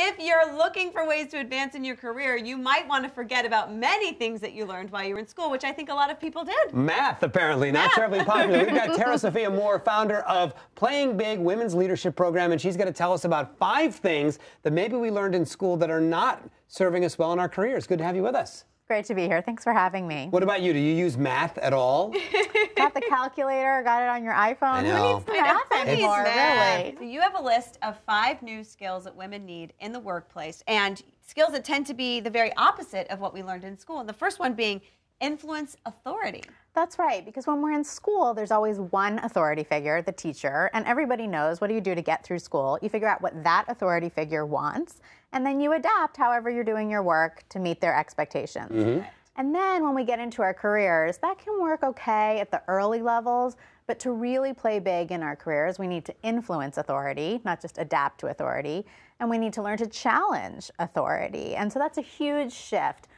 If you're looking for ways to advance in your career, you might want to forget about many things that you learned while you were in school, which I think a lot of people did. Math, apparently, not terribly popular. We've got Sophia Mohr, founder of Playing Big Women's Leadership Program, and she's going to tell us about 5 things that maybe we learned in school that are not serving us well in our careers. Good to have you with us. Great to be here. Thanks for having me. What about you? Do you use math at all? Got the calculator, got it on your iPhone. Who needs the math anymore, really? So you have a list of 5 new skills that women need in the workplace, and skills that tend to be the very opposite of what we learned in school. And the first one being influence authority. That's right, because when we're in school, there's always one authority figure, the teacher, and everybody knows what do you do to get through school. You figure out what that authority figure wants, and then you adapt however you're doing your work to meet their expectations. Mm-hmm. And then when we get into our careers, that can work okay at the early levels, but to really play big in our careers, we need to influence authority, not just adapt to authority, and we need to learn to challenge authority. And so that's a huge shift.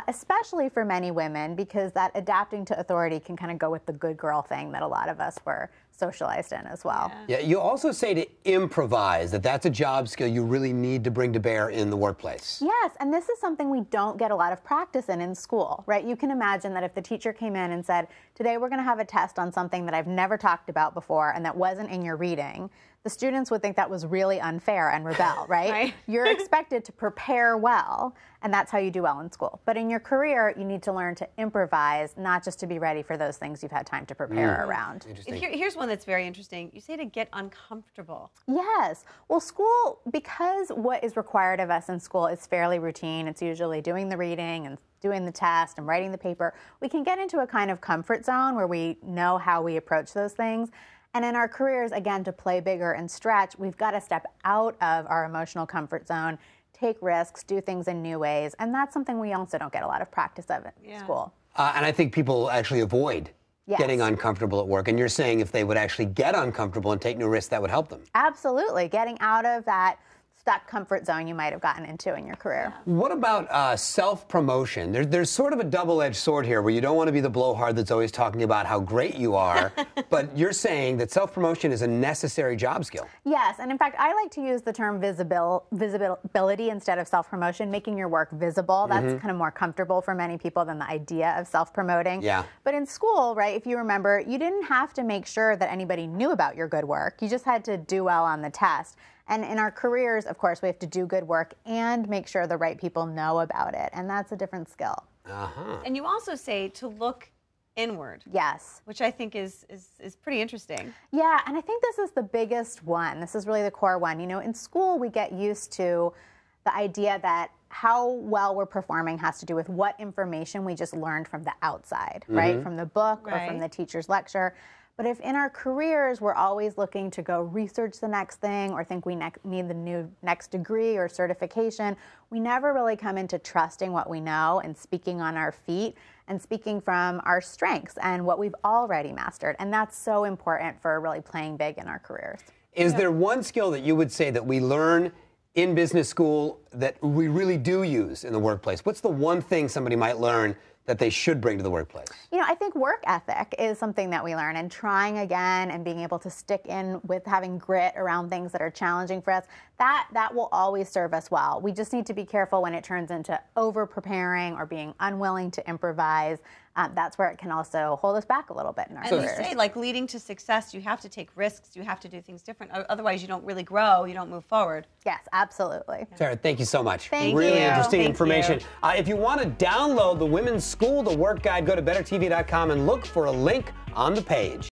Especially for many women, because that adapting to authority can kind of go with the good girl thing that a lot of us were socialized in as well. Yeah, you also say to improvise, that's a job skill you really need to bring to bear in the workplace. Yes, and this is something we don't get a lot of practice in school, right? You can imagine that if the teacher came in and said, today we're going to have a test on something that I've never talked about before and that wasn't in your reading, the students would think that was really unfair and rebel, right? Right. You're expected to prepare well, and that's how you do well in school. But in your career, you need to learn to improvise, not just to be ready for those things you've had time to prepare around. Here's one that's very interesting. You say to get uncomfortable. Yes. Well, school, because what is required of us in school is fairly routine, it's usually doing the reading and doing the test and writing the paper, we can get into a kind of comfort zone where we know how we approach those things. And in our careers, again, to play bigger and stretch, we've got to step out of our emotional comfort zone, take risks, do things in new ways. And that's something we also don't get a lot of practice of in school. And I think people actually avoid getting uncomfortable at work. And you're saying if they would actually get uncomfortable and take new risks, that would help them. Absolutely. Getting out of that stuck comfort zone you might have gotten into in your career. What about self-promotion? There's sort of a double-edged sword here where you don't want to be the blowhard that's always talking about how great you are, but you're saying that self-promotion is a necessary job skill. Yes, and in fact, I like to use the term visibility instead of self-promotion, making your work visible. That's kind of more comfortable for many people than the idea of self-promoting. Yeah. But in school, right, if you remember, you didn't have to make sure that anybody knew about your good work. You just had to do well on the test. And in our careers, of course, we have to do good work and make sure the right people know about it. And that's a different skill. And you also say to look inward. Yes. Which I think is pretty interesting. Yeah, and I think this is the biggest one. This is really the core one. You know, in school, we get used to the idea that how well we're performing has to do with what information we just learned from the outside, right? From the book or from the teacher's lecture. But if in our careers we're always looking to go research the next thing or think we need the next degree or certification, we never really come into trusting what we know and speaking on our feet and speaking from our strengths and what we've already mastered. And that's so important for really playing big in our careers. Is there one skill that you would say that we learn in business school that we really do use in the workplace? What's the one thing somebody might learn that they should bring to the workplace? You know, I think work ethic is something that we learn, and trying again and being able to stick in with having grit around things that are challenging for us, that will always serve us well. We just need to be careful when it turns into over-preparing or being unwilling to improvise. That's where it can also hold us back a little bit in our careers. And you say, like, leading to success, you have to take risks, you have to do things different. Otherwise, you don't really grow, you don't move forward. Yes, absolutely. Sarah, thank you so much. Thank really you. interesting Thank information. you. If you want to download the Women's School, the Work Guide, go to bettertv.com and look for a link on the page.